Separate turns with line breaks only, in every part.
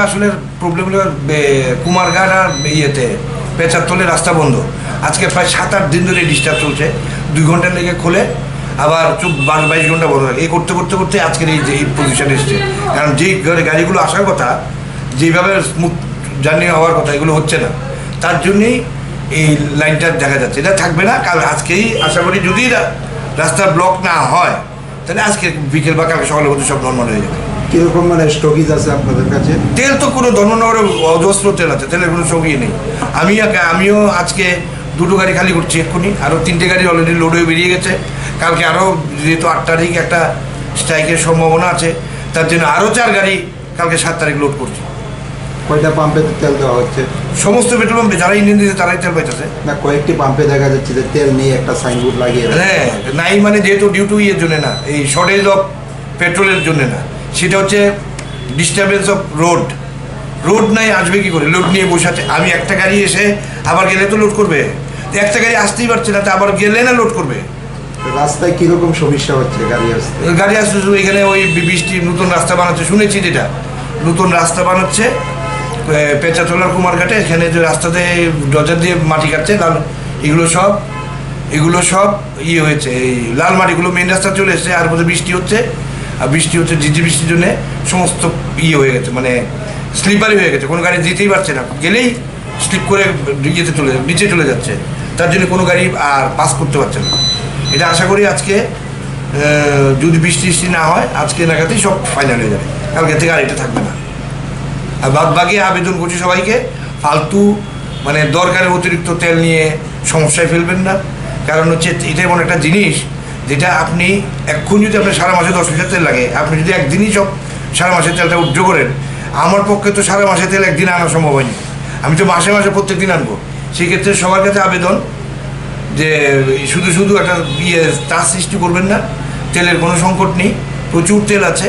আসলে প্রবলেম হলো কুমারঘাট আর ইয়েতে পেঁচারতলে রাস্তা বন্ধ। আজকে প্রায় 7-8 দিন ধরে ডিস্টার্ব চলছে। 2 ঘন্টা লেগে খোলে, আবার 22 ঘন্টা বন্ধ থাকে। এই করতে করতে করতে আজকের এই পজিশন এসছে। কারণ যেই গাড়িগুলো আসার কথা, যেভাবে স্মুথ জার্নি হওয়ার কথা, এগুলো হচ্ছে না। তার জন্যেই এই লাইনটা দেখা যাচ্ছে। এটা থাকবে না, কাল আজকেই আশা করি যদি রাস্তা ব্লক না হয় তাহলে আজকে বিকেল বা কালকে সকালের মধ্যে সব নর্মাল হয়ে যাবে।
কীরকম মানে স্টকিজ আছে আপনাদের কাছে?
তেল তো কোনো ধর্মনগরে অজস্র তেল আছে, তেলের কোনো সঙ্গী নেই। আমিও আজকে 2টো গাড়ি খালি করছি এক্ষুনি, আরও 3টে গাড়ি অলরেডি লোড হয়ে বেরিয়ে গেছে। কালকে আরও যেহেতু 8 তারিখ একটা স্ট্রাইকের সম্ভাবনা আছে, তার জন্য আরও 4 গাড়ি কালকে 7 তারিখ লোড করছি।
কয়টা পাম্পে তেল দেওয়া হচ্ছে?
সমস্ত পেট্রোল পাম্পে যারা ইঞ্জিন দিচ্ছে তারাই তেল পাইতেছে
না, কয়েকটি পাম্পে দেখা যাচ্ছে যে তেল নিয়ে একটা সাইনবোর্ড লাগিয়ে।
হ্যাঁ, নাই মানে যেহেতু ডিউটি ইয়ের জন্য না, এই শর্টেজ অফ পেট্রোলের জন্য না, সেটা হচ্ছে ডিস্টারবেন্স অফ রোড নাই, আসবে কি করে? লোড নিয়ে বসে আছে। আমি একটা গাড়ি এসে আবার গেলে তো লোড করবে, একটা গাড়ি আসতেই পারছে না, তো আবার গেলে না লোড করবে।
রাস্তায় কীরকম সমস্যা হচ্ছে গাড়ি আসতে?
এখানে ওই বৃষ্টি নতুন রাস্তা বানাচ্ছে, শুনেছি যেটা নতুন রাস্তা বানাচ্ছে পেঁচাতলার কুমারঘাটে, এখানে যে রাস্তাতে ডজার দিয়ে মাটি কাটছে লাল, এগুলো সব ইয়ে হয়েছে। এই লাল মাটিগুলো মেন রাস্তা চলে এসছে, আর মধ্যে বৃষ্টি হচ্ছে, আর বৃষ্টি হচ্ছে ঝিঝি বৃষ্টির জন্যে সমস্ত ইয়ে হয়ে গেছে, মানে স্লিপারই হয়ে গেছে। কোনো গাড়ি যেতেই পারছে না, গেলেই স্লিপ করে নিচে চলে যাচ্ছে। তার জন্য কোনো গাড়ি আর পাস করতে পারছে না। এটা আশা করি আজকে যদি বৃষ্টি না হয়, আজকে নাগাদই সব ফাইনাল হয়ে যাবে, কালকে থেকে আর এটা থাকবে না। আর বাকি আবেদন করছি সবাইকে, ফালতু মানে দরকারের অতিরিক্ত তেল নিয়ে সমস্যায় ফেলবেন না। কারণ হচ্ছে এটা এমন একটা জিনিস যেটা আপনি এক্ষুনি যদি আপনার সারা মাসে 10 লিটার তেল লাগে, আপনি যদি একদিনই সব সারা মাসের তেলটা উইথড্র করেন, আমার পক্ষে তো সারা মাসে তেল একদিন আনা সম্ভব হয়নি। আমি তো মাসে মাসে প্রত্যেক দিন আনবো। সেক্ষেত্রে সবার কাছে আবেদন যে শুধু একটা ত্রাস সৃষ্টি করবেন না। তেলের কোনো সংকট নেই, প্রচুর তেল আছে,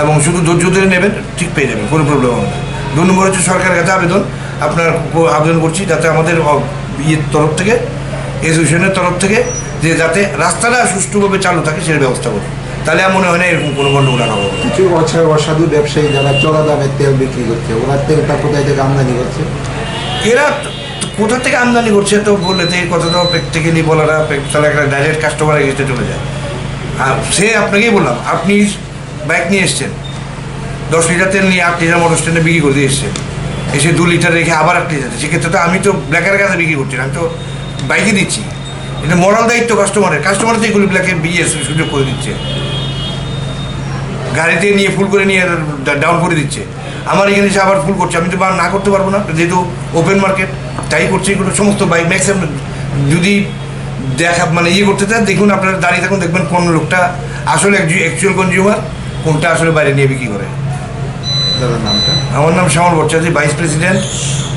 এবং শুধু ধৈর্য ধরে নেবেন, ঠিক পেয়ে যাবেন, কোনো প্রবলেম হবে না। 2 নম্বর হচ্ছে সরকারের কাছে আবেদন করছি যাতে আমাদের তরফ থেকে, অ্যাসোসিয়েশনের তরফ থেকে, যে যাতে রাস্তাটা সুষ্ঠুভাবে চালু থাকে সেটার ব্যবস্থা করবে। তাহলে আর মনে হয় না এরকম কোনো গণ্ডগোল আর হবে।
কিছু অসাধু ব্যবসায়ী যারা চড়া দামে তেল বিক্রি করছে, ওরা তেলটা কোথায় থেকে আমদানি করছে?
এরা কোথা থেকে আমদানি করছে তো বললে তো এই কথা তো প্র্যাকটিক্যালি বলাটা একটা ডাইরেক্ট কাস্টমারের কাছে চলে যায়। আর সে আপনাকেই বললাম, আপনি বাইক নিয়ে এসছেন, 10 লিটার তেল নিয়ে 8 লিটার মোটর স্ট্যান্ডে বিক্রি করে দিয়ে এসছেন, এসে 2 লিটার রেখে আবার 8 লিটার, সেক্ষেত্রে তো আমি তো ব্ল্যাকের কাছে বিক্রি করছি না, আমি তো বাইকে দিচ্ছি। এটা মোরাল দায়িত্ব কাস্টমার তো এগুলি ব্ল্যাকে সুযোগ করে দিচ্ছে, গাড়িতে নিয়ে ফুল করে নিয়ে ডাউন করে দিচ্ছে। আমার এখানে এসে আবার ফুল করছে, আমি তো না করতে পারবো না, যেহেতু ওপেন মার্কেট, তাই করছে এগুলো সমস্ত বাইক। ম্যাক্সিমাম যদি মানে করতে চান, দেখুন আপনারা দাঁড়িয়ে থাকুন, দেখবেন কোন লোকটা আসলে অ্যাকচুয়াল কনজিউমার, কোনটা আসলে বাইরে নিয়ে বিক্রি করে।
দাদার নামটা?
আমার নাম Shyamal Bhattacharya, vice president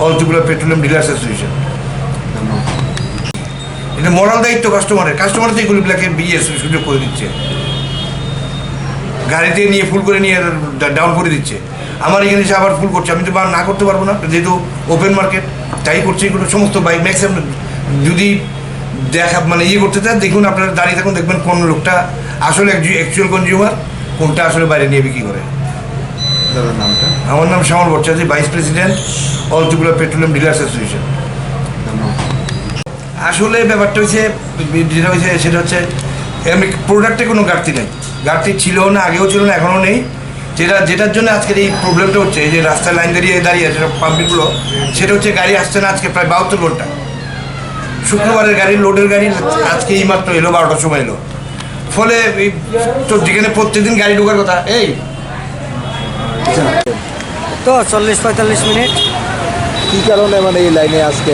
all Tripura petroleum dealers association. এটা মোরাল দায়িত্ব কাস্টমার তো এগুলি ব্ল্যাকে সুযোগ করে দিচ্ছে, গাড়িতে নিয়ে ফুল করে নিয়ে ডাউন করে দিচ্ছে। আমার এখানে এসে আবার ফুল করছে, আমি তো না করতে পারবো না, যেহেতু ওপেন মার্কেট, তাই করছে এগুলো সমস্ত বাইক। ম্যাক্সিমাম যদি মানে করতে চান, দেখুন আপনারা দাঁড়িয়ে থাকুন, দেখবেন কোন লোকটা আসলে অ্যাকচুয়াল কনজিউমার, কোনটা আসলে বাইরে নিয়ে বিক্রি করে।
দাদার নামটা?
আমার নাম Shyamal Bhattacharya, vice president all Tripura petroleum dealers association. আসলে ব্যাপারটা হচ্ছে সেটা হচ্ছে প্রোডাক্টে কোনো ঘাটতি নেই, ঘাটতি ছিল না, আগেও ছিল না, এখনও নেই। যেটার জন্য আজকের এই প্রবলেমটা হচ্ছে, এই যে রাস্তায় লাইন দাঁড়িয়ে আছে পাম্পগুলো, সেটা হচ্ছে গাড়ি আসছে না আজকে প্রায় 72 ঘন্টা। শুক্রবারের গাড়ি, লোডের গাড়ি আজকে এই মাত্র এলো, 12টার সময় এলো। ফলে তো যেখানে প্রত্যেকদিন গাড়ি ঢোকার কথা, এই
তো 40-45 মিনিট।
কী কারণে মানে এই লাইনে আজকে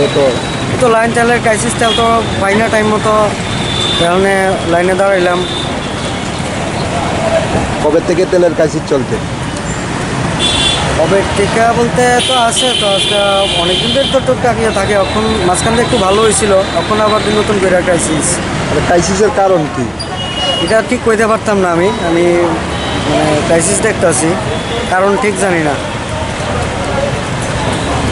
তো লাইন তেলের ক্রাইসিস, তেল তো পাই না টাইম মতো, কারণে লাইনে দাঁড়াইলাম।
কবে থেকে তেলের ক্রাইসিস চলছে?
কবে থেকে বলতে তো আছে, তো আজকে অনেকদিন ধরে তো টুকটাক থাকে। এখন মাঝখানে একটু ভালো হয়েছিল, এখন আবার নতুন করে ক্রাইসিস।
ক্রাইসিসের কারণ কি?
এটা ঠিক কইতে পারতাম না, আমি মানে ক্রাইসিস দেখতেছি, কারণ ঠিক জানি না।